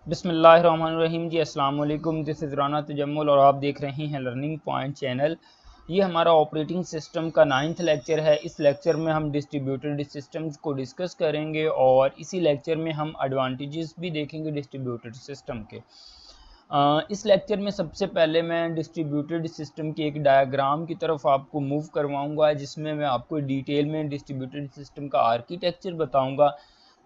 बिस्मिल्लाहिर्रहमानिर्रहीम जी, अस्सलाम वालेकुम। दिस इज़ राना तजम्मुल और आप देख रहे हैं लर्निंग पॉइंट चैनल। ये हमारा ऑपरेटिंग सिस्टम का 9th लेक्चर है। इस लेक्चर में हम डिस्ट्रीब्यूटेड सिस्टम्स को डिस्कस करेंगे और इसी लेक्चर में हम एडवांटेजेस भी देखेंगे डिस्ट्रीब्यूटेड सिस्टम के। इस लेक्चर में सबसे पहले मैं डिस्ट्रीब्यूटेड सिस्टम की एक डायग्राम की तरफ आपको मूव करवाऊंगा, जिसमें मैं आपको डिटेल में डिस्ट्रीब्यूटेड सिस्टम का आर्किटेक्चर बताऊंगा,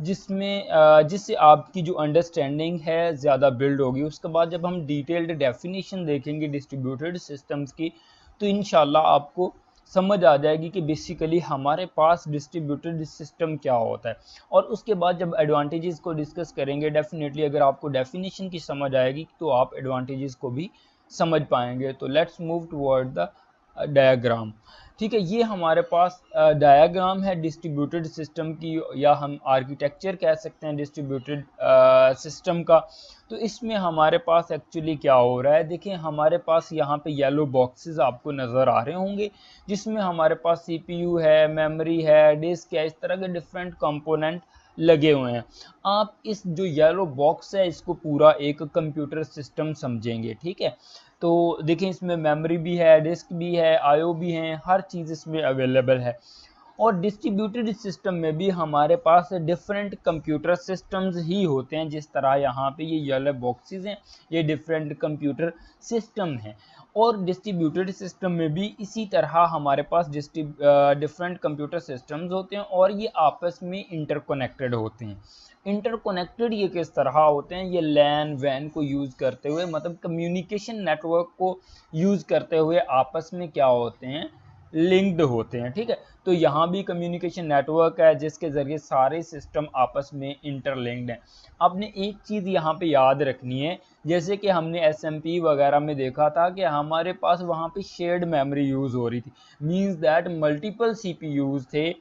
जिससे आपकी जो अंडरस्टैंडिंग है ज़्यादा बिल्ड होगी। उसके बाद जब हम डिटेल्ड डेफिनेशन देखेंगे डिस्ट्रीब्यूटेड सिस्टम्स की, तो इंशाल्लाह आपको समझ आ जाएगी कि बेसिकली हमारे पास डिस्ट्रीब्यूटेड सिस्टम क्या होता है। और उसके बाद जब एडवांटेजेस को डिस्कस करेंगे, डेफिनेटली अगर आपको डेफिनेशन की समझ आएगी तो आप एडवांटेजेस को भी समझ पाएंगे। तो let's move toward the diagram. ठीक है, ये हमारे पास डायग्राम है डिस्ट्रीब्यूटेड सिस्टम की, या हम आर्किटेक्चर कह सकते हैं डिस्ट्रीब्यूटेड सिस्टम का। तो इसमें हमारे पास एक्चुअली क्या हो रहा है, देखिए हमारे पास यहाँ पे येलो बॉक्सेस आपको नज़र आ रहे होंगे, जिसमें हमारे पास सीपीयू है, मेमोरी है, डिस्क है, इस तरह के डिफरेंट कंपोनेंट लगे हुए हैं। आप इस जो येलो बॉक्स है इसको पूरा एक कंप्यूटर सिस्टम समझेंगे। ठीक है, तो देखिए इसमें मेमोरी भी है, डिस्क भी है, आईओ भी हैं, हर चीज़ इसमें अवेलेबल है। और डिस्ट्रीब्यूटेड सिस्टम में भी हमारे पास डिफरेंट कंप्यूटर सिस्टम्स ही होते हैं। जिस तरह यहाँ पे ये येलो बॉक्सेस हैं, ये डिफरेंट कंप्यूटर सिस्टम हैं। और डिस्ट्रीब्यूटेड सिस्टम में भी इसी तरह हमारे पास डिफरेंट कंप्यूटर सिस्टम्स होते हैं और ये आपस में इंटरकनेक्टेड होते हैं। इंटरकनेक्टेड ये किस तरह होते हैं, ये लैन वैन को यूज़ करते हुए, मतलब कम्युनिकेशन नेटवर्क को यूज़ करते हुए आपस में क्या होते हैं, लिंक्ड होते हैं। ठीक है, तो यहाँ भी कम्युनिकेशन नेटवर्क है जिसके ज़रिए सारे सिस्टम आपस में इंटरलिंक्ड हैं। आपने एक चीज़ यहाँ पे याद रखनी है, जैसे कि हमने एसएमपी वगैरह में देखा था कि हमारे पास वहाँ पे शेयर्ड मेमोरी यूज़ हो रही थी। मींस दैट मल्टीपल सीपीयूज़ थे,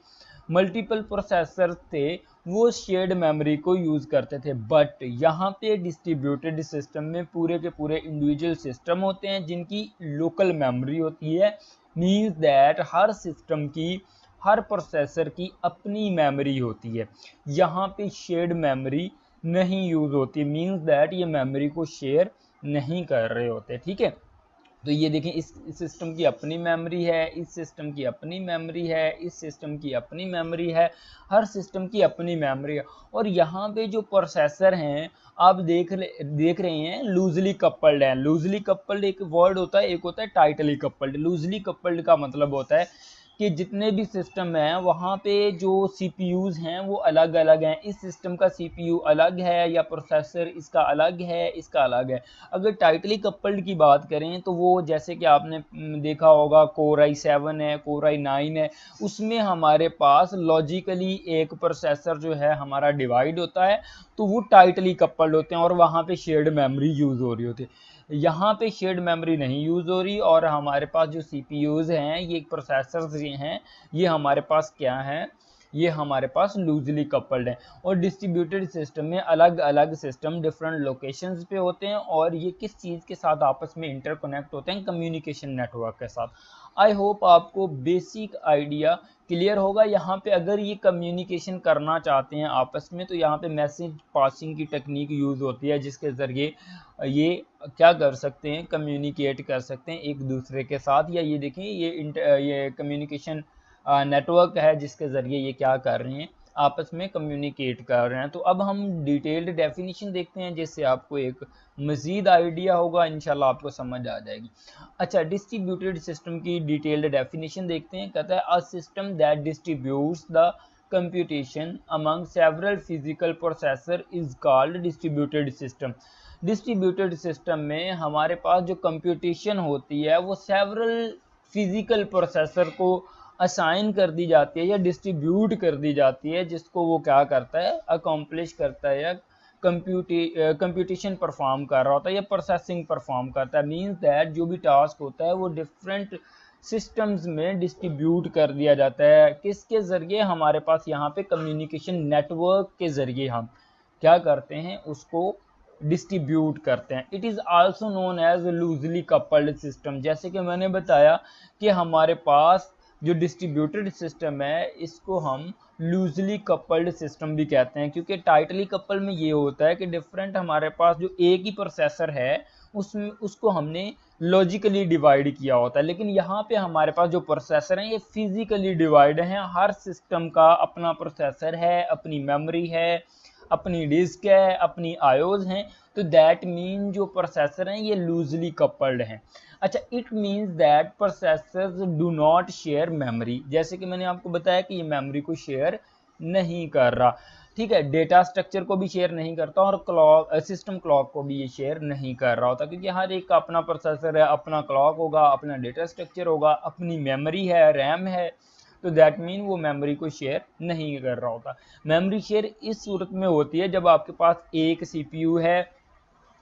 मल्टीपल प्रोसेसर थे, वो शेयर्ड मेमोरी को यूज़ करते थे। बट यहाँ पे डिस्ट्रीब्यूटेड सिस्टम में पूरे के पूरे इंडिविजुअल सिस्टम होते हैं जिनकी लोकल मेमोरी होती है। मीन्स दैट हर सिस्टम की, हर प्रोसेसर की अपनी मेमोरी होती है। यहाँ पे शेयर्ड मेमोरी नहीं यूज़ होती। मीन्स दैट ये मेमोरी को शेयर नहीं कर रहे होते। ठीक है, तो ये देखें, इस सिस्टम की अपनी मेमोरी है, इस सिस्टम की अपनी मेमोरी है, इस सिस्टम की अपनी मेमोरी है, हर सिस्टम की अपनी मेमोरी है। और यहाँ पे जो प्रोसेसर हैं, आप देख रहे हैं लूजली कपल्ड है। लूजली कपल्ड एक वर्ड होता है, एक होता है टाइटली कपल्ड। लूजली कपल्ड का मतलब होता है कि जितने भी सिस्टम हैं वहाँ पे जो सीपीयूज़ हैं वो अलग अलग हैं। इस सिस्टम का सीपीयू अलग है, या प्रोसेसर इसका अलग है, इसका अलग है। अगर टाइटली कपल्ड की बात करें तो वो जैसे कि आपने देखा होगा कोर i7 है, कोर i9 है, उसमें हमारे पास लॉजिकली एक प्रोसेसर जो है हमारा डिवाइड होता है, तो वो टाइटली कपल्ड होते हैं और वहाँ पे शेयर्ड मेमोरी यूज़ हो रही होती है। यहाँ पे शेयर्ड मेमोरी नहीं यूज़ हो रही, और हमारे पास जो सीपीयूज़ हैं, ये प्रोसेसर्स ये हैं, ये हमारे पास क्या हैं, ये हमारे पास लूजली कपल्ड हैं। और डिस्ट्रीब्यूटेड सिस्टम में अलग अलग सिस्टम डिफरेंट लोकेशंस पे होते हैं, और ये किस चीज़ के साथ आपस में इंटरकनेक्ट होते हैं, कम्युनिकेशन नेटवर्क के साथ। आई होप आपको बेसिक आइडिया क्लियर होगा। यहाँ पे अगर ये कम्युनिकेशन करना चाहते हैं आपस में, तो यहाँ पे मैसेज पासिंग की टेक्निक यूज़ होती है, जिसके ज़रिए ये क्या कर सकते हैं, कम्युनिकेट कर सकते हैं एक दूसरे के साथ। या ये देखें, ये कम्युनिकेशन नेटवर्क है जिसके ज़रिए ये क्या कर रहे हैं, आपस में कम्युनिकेट कर रहे हैं। तो अब हम डिटेल्ड डेफिनेशन देखते हैं, जिससे आपको एक मज़ीद आइडिया होगा, इंशाल्लाह आपको समझ आ जाएगी। अच्छा, डिस्ट्रीब्यूटेड सिस्टम की डिटेल्ड डेफिनेशन देखते हैं। कहता है a system that distributes the computation among several physical processor is called distributed system. Distributed system में हमारे पास जो कंप्यूटेशन होती है वो सेवरल फिजिकल प्रोसेसर को असाइन कर दी जाती है या डिस्ट्रीब्यूट कर दी जाती है, जिसको वो क्या करता है, अकम्प्लिश करता है, या कंप्यूटेशन परफॉर्म कर रहा होता है या प्रोसेसिंग परफॉर्म करता है। मीन्स दैट जो भी टास्क होता है वो डिफरेंट सिस्टम्स में डिस्ट्रीब्यूट कर दिया जाता है। किसके ज़रिए, हमारे पास यहाँ पे कम्युनिकेशन नेटवर्क के ज़रिए हम क्या करते हैं, उसको डिस्ट्रीब्यूट करते हैं। It is also known as loosely coupled system. जैसे कि मैंने बताया कि हमारे पास जो डिस्ट्रीब्यूटेड सिस्टम है इसको हम लूजली कपल्ड सिस्टम भी कहते हैं, क्योंकि टाइटली कपल में ये होता है कि डिफरेंट हमारे पास जो एक ही प्रोसेसर है उसमें उसको हमने लॉजिकली डिवाइड किया होता है, लेकिन यहाँ पे हमारे पास जो प्रोसेसर हैं ये फिजिकली डिवाइड हैं। हर सिस्टम का अपना प्रोसेसर है, अपनी मेमोरी है, अपनी डिस्क है, अपनी आयोज हैं, तो दैट मीन जो प्रोसेसर हैं ये लूजली कपल्ड हैं। अच्छा, it means that processors do not share memory, जैसे कि मैंने आपको बताया कि ये मेमोरी को शेयर नहीं कर रहा, ठीक है, डेटा स्ट्रक्चर को भी शेयर नहीं करता और क्लॉक सिस्टम क्लॉक को भी ये शेयर नहीं कर रहा होता, क्योंकि हर एक का अपना प्रोसेसर है, अपना क्लॉक होगा, अपना डेटा स्ट्रक्चर होगा, अपनी मेमोरी है, रैम है, तो दैट मीन वो मेमोरी को शेयर नहीं कर रहा होता। मेमोरी शेयर इस सूरत में होती है जब आपके पास एक सीपीयू है,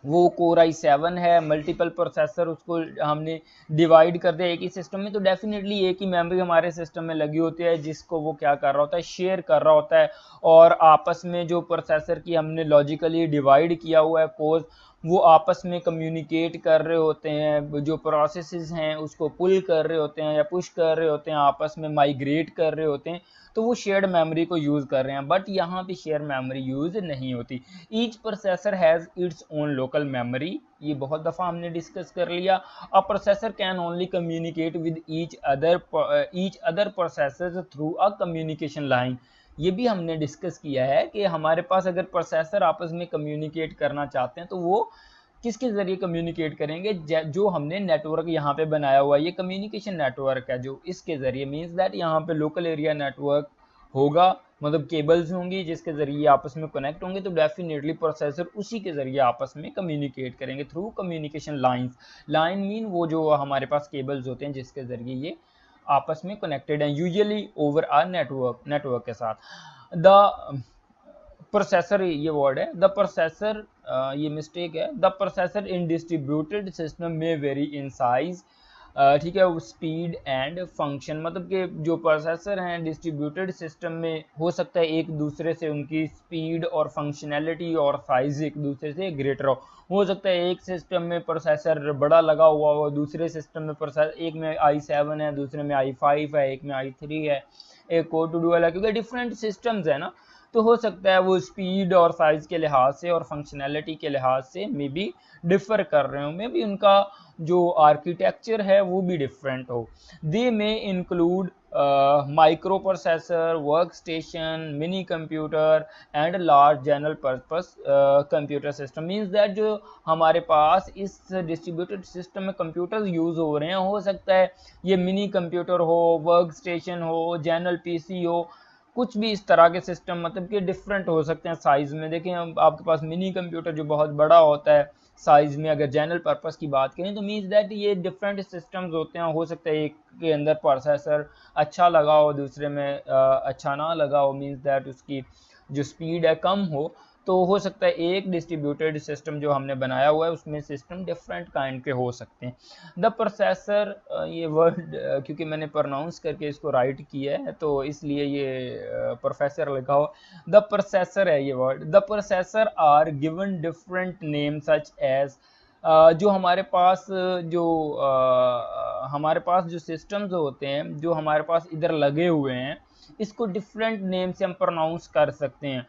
वो कोर i7 है, मल्टीपल प्रोसेसर उसको हमने डिवाइड कर दिया एक ही सिस्टम में, तो डेफिनेटली एक ही मेमोरी हमारे सिस्टम में लगी होती है जिसको वो क्या कर रहा होता है, शेयर कर रहा होता है। और आपस में जो प्रोसेसर की हमने लॉजिकली डिवाइड किया हुआ है कोर, वो आपस में कम्युनिकेट कर रहे होते हैं, जो प्रोसेसेस हैं उसको पुल कर रहे होते हैं या पुश कर रहे होते हैं, आपस में माइग्रेट कर रहे होते हैं, तो वो शेयर्ड मेमोरी को यूज़ कर रहे हैं। बट यहाँ पे शेयर मेमोरी यूज़ नहीं होती। Each processor has its own local memory, ये बहुत दफ़ा हमने डिस्कस कर लिया। अ processor can only communicate with each other processor through a communication line, ये भी हमने डिस्कस किया है कि हमारे पास अगर प्रोसेसर आपस में कम्युनिकेट करना चाहते हैं तो वो किसके ज़रिए कम्युनिकेट करेंगे, जो हमने नेटवर्क यहाँ पे बनाया हुआ है, ये कम्युनिकेशन नेटवर्क है जो इसके ज़रिए, मीन्स दैट यहाँ पे लोकल एरिया नेटवर्क होगा, मतलब केबल्स होंगी जिसके ज़रिए आपस में कनेक्ट होंगे, तो डेफिनेटली प्रोसेसर उसी के ज़रिए आपस में कम्युनिकेट करेंगे through communication lines. Line mean वो जो हमारे पास केबल्स होते हैं जिसके ज़रिए ये आपस में कनेक्टेड हैं, यूजुअली ओवर अ नेटवर्क के साथ। द प्रोसेसर, ये वर्ड है द प्रोसेसर, ये मिस्टेक है, the processor in distributed system में वेरी इन साइज, ठीक है, स्पीड एंड फंक्शन, मतलब कि जो प्रोसेसर हैं डिस्ट्रीब्यूटेड सिस्टम में हो सकता है एक दूसरे से उनकी स्पीड और फंक्शनैलिटी और साइज एक दूसरे से ग्रेटर हो सकता है एक सिस्टम में प्रोसेसर बड़ा लगा हुआ हो, दूसरे सिस्टम में प्रोसेसर, एक में i7 है, दूसरे में i5 है, एक में i3 है, एक कोर टू डुअल है, क्योंकि डिफरेंट सिस्टम्स है ना, तो हो सकता है वो स्पीड और साइज के लिहाज से और फंक्शनैलिटी के लिहाज से मे बी डिफर कर रहे हो, मे बी उनका जो आर्किटेक्चर है वो भी डिफरेंट हो। दे में include micro processor, work station, mini computer and large general purpose computer system, means that जो हमारे पास इस डिस्ट्रीब्यूटेड सिस्टम में कंप्यूटर्स यूज हो रहे हैं, हो सकता है ये मिनी कंप्यूटर हो, वर्क स्टेशन हो, जनरल पीसी हो, कुछ भी इस तरह के सिस्टम, मतलब कि डिफरेंट हो सकते हैं साइज में। देखें आपके पास मिनी कंप्यूटर जो बहुत बड़ा होता है साइज में, अगर जनरल पर्पस की बात करें तो मीन्स दैट ये डिफरेंट सिस्टम्स होते हैं, हो सकता है एक के अंदर प्रोसेसर अच्छा लगा हो, दूसरे में अच्छा ना लगा हो, मीन्स दैट उसकी जो स्पीड है कम हो, तो हो सकता है एक डिस्ट्रीब्यूटेड सिस्टम जो हमने बनाया हुआ है उसमें सिस्टम डिफरेंट काइंड के हो सकते हैं। द प्रोसेसर, ये वर्ड क्योंकि मैंने प्रोनाउंस करके इसको राइट किया है तो इसलिए ये प्रोफेसर लिखा हो, द प्रोसेसर है ये word. The processor are given different name such as, जो हमारे पास हमारे पास जो सिस्टम्स होते हैं जो हमारे पास इधर लगे हुए हैं, इसको डिफरेंट नेम से हम प्रोनाउंस कर सकते हैं,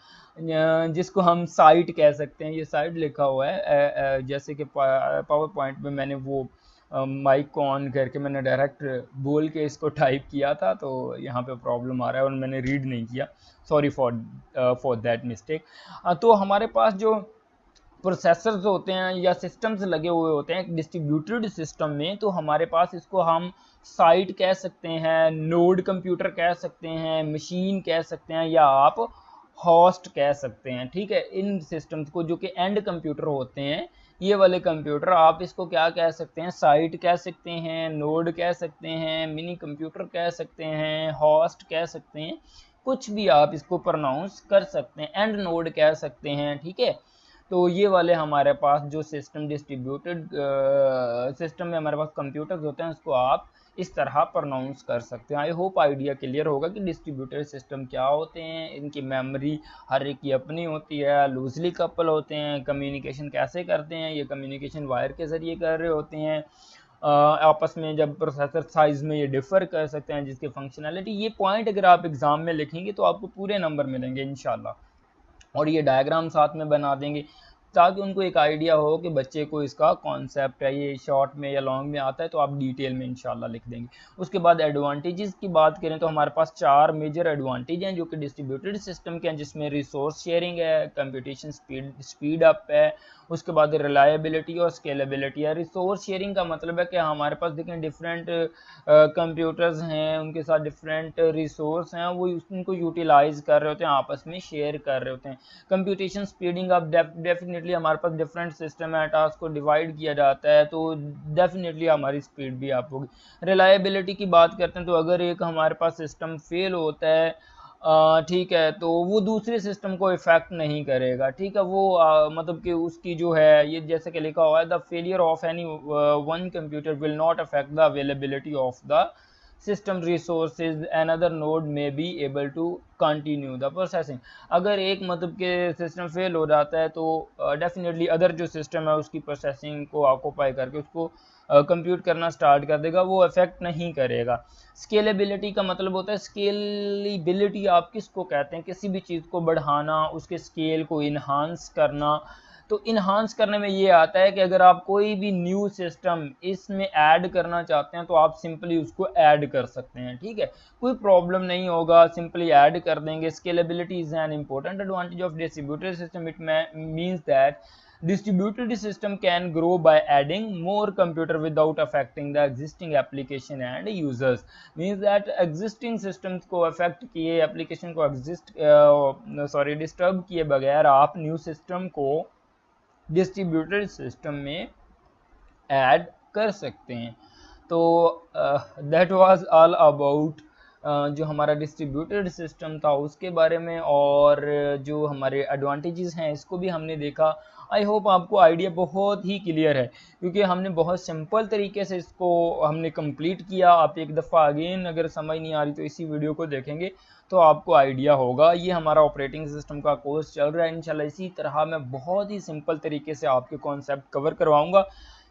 जिसको हम साइट कह सकते हैं, ये साइट लिखा हुआ है, जैसे कि पावर पॉइंट में मैंने वो माइक को ऑन करके मैंने डायरेक्ट बोल के इसको टाइप किया था, तो यहाँ पे प्रॉब्लम आ रहा है और मैंने रीड नहीं किया, सॉरी फॉर दैट मिस्टेक। तो हमारे पास जो प्रोसेसर्स होते हैं या सिस्टम्स लगे हुए होते हैं डिस्ट्रीब्यूटेड सिस्टम में, तो हमारे पास इसको हम साइट कह सकते हैं, नोड कंप्यूटर कह सकते हैं, मशीन कह सकते हैं, या आप होस्ट कह सकते हैं, ठीक है। इन सिस्टम्स को जो कि एंड कंप्यूटर होते हैं, ये वाले कंप्यूटर आप इसको क्या कह सकते हैं, साइट कह सकते हैं, नोड कह सकते हैं, मिनी कंप्यूटर कह सकते हैं, होस्ट कह सकते हैं, कुछ भी आप इसको प्रोनाउंस कर सकते हैं, एंड नोड कह सकते हैं, ठीक है। तो ये वाले हमारे पास जो सिस्टम डिस्ट्रीब्यूटेड सिस्टम में हमारे पास कंप्यूटर्स होते हैं उसको आप इस तरह प्रोनाउंस कर सकते हैं। आई होप आइडिया क्लियर होगा कि डिस्ट्रीब्यूटेड सिस्टम क्या होते हैं, इनकी मेमोरी हर एक की अपनी होती है, लूजली कपल होते हैं, कम्युनिकेशन कैसे करते हैं, ये कम्युनिकेशन वायर के ज़रिए कर रहे होते हैं, आपस में जब प्रोसेसर साइज में ये डिफर कर सकते हैं, जिसकी फंक्शनैलिटी, ये पॉइंट अगर आप एग्जाम में लिखेंगे तो आपको पूरे नंबर मिलेंगे इंशाल्लाह। और ये डायग्राम साथ में बना देंगे ताकि उनको एक आइडिया हो कि बच्चे को इसका कॉन्सेप्ट है, ये शॉर्ट में या लॉन्ग में आता है तो आप डिटेल में इंशाल्लाह लिख देंगे। उसके बाद एडवांटेजेस की बात करें तो हमारे पास 4 मेजर एडवांटेज हैं जो कि डिस्ट्रीब्यूटेड सिस्टम के हैं, जिसमें रिसोर्स शेयरिंग है, कंप्यूटेशन स्पीड अप है, उसके बाद रिलायबिलिटी और स्केलेबिलिटी है। रिसोर्स शेयरिंग का मतलब है कि हमारे पास देखें डिफरेंट कंप्यूटर्स हैं, उनके साथ डिफरेंट रिसोर्स हैं, वो उनको यूटिलाइज कर रहे होते हैं, आपस में शेयर कर रहे होते हैं। कंप्यूटेशन स्पीडिंग अब डेफिनेटली हमारे पास डिफरेंट सिस्टम है, टास्क को डिवाइड किया जाता है तो डेफिनेटली हमारी स्पीड भी अप होगी। रिलायबिलिटी की बात करते हैं तो अगर एक हमारे पास सिस्टम फेल होता है, ठीक है, तो वो दूसरे सिस्टम को इफेक्ट नहीं करेगा, ठीक है, वो मतलब कि उसकी जो है, ये जैसे कि लिखा हुआ है, the failure of any one computer will not affect the availability of the system resources, another node में be able to continue the processing. अगर एक मतलब के सिस्टम फेल हो जाता है तो डेफिनेटली अदर जो सिस्टम है उसकी प्रोसेसिंग को ऑक्यूपाई करके उसको कंप्यूट करना स्टार्ट कर देगा, वो इफेक्ट नहीं करेगा। स्केलेबिलिटी का मतलब होता है, स्केलेबिलिटी आप किसको कहते हैं, किसी भी चीज़ को बढ़ाना, उसके स्केल को इन्हांस करना। तो इन्हांस करने में ये आता है कि अगर आप कोई भी न्यू सिस्टम इसमें ऐड करना चाहते हैं तो आप सिंपली उसको ऐड कर सकते हैं, ठीक है, कोई प्रॉब्लम नहीं होगा, सिंपली ऐड कर देंगे। Scalability is an important advantage of distributed system, it means that distributed system can grow by adding more computer without affecting the existing application and users, means that existing systems को affect किए, application को disturb किए बगैर आप new system को distributed system में add कर सकते हैं। तो दैट वाज ऑल अबाउट जो हमारा डिस्ट्रीब्यूटेड सिस्टम था उसके बारे में, और जो हमारे एडवांटेजेस हैं इसको भी हमने देखा। आई होप आपको आइडिया बहुत ही क्लियर है, क्योंकि हमने बहुत सिंपल तरीके से इसको हमने कंप्लीट किया। आप एक दफ़ा अगेन अगर समझ नहीं आ रही तो इसी वीडियो को देखेंगे तो आपको आइडिया होगा। ये हमारा ऑपरेटिंग सिस्टम का कोर्स चल रहा है, इंशाल्लाह इसी तरह मैं बहुत ही सिंपल तरीके से आपके कॉन्सेप्ट कवर करवाऊँगा।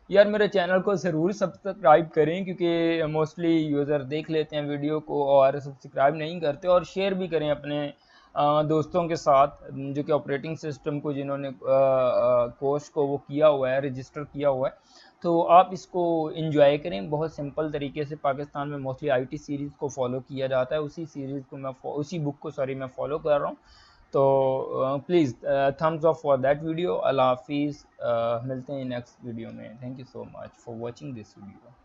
यार मेरे चैनल को ज़रूर सब्सक्राइब करें, क्योंकि मोस्टली यूज़र देख लेते हैं वीडियो को और सब्सक्राइब नहीं करते, और शेयर भी करें अपने दोस्तों के साथ जो कि ऑपरेटिंग सिस्टम को जिन्होंने कोर्स को वो किया हुआ है, रजिस्टर किया हुआ है, तो आप इसको एंजॉय करें। बहुत सिंपल तरीके से पाकिस्तान में मोस्टली आईटी सीरीज़ को फॉलो किया जाता है, उसी सीरीज़ को मैं उसी बुक को मैं फॉलो कर रहा हूँ। तो please thumbs up for that video. अल्लाह हाफिज़, मिलते हैं नेक्स्ट वीडियो में। Thank you so much for watching this video.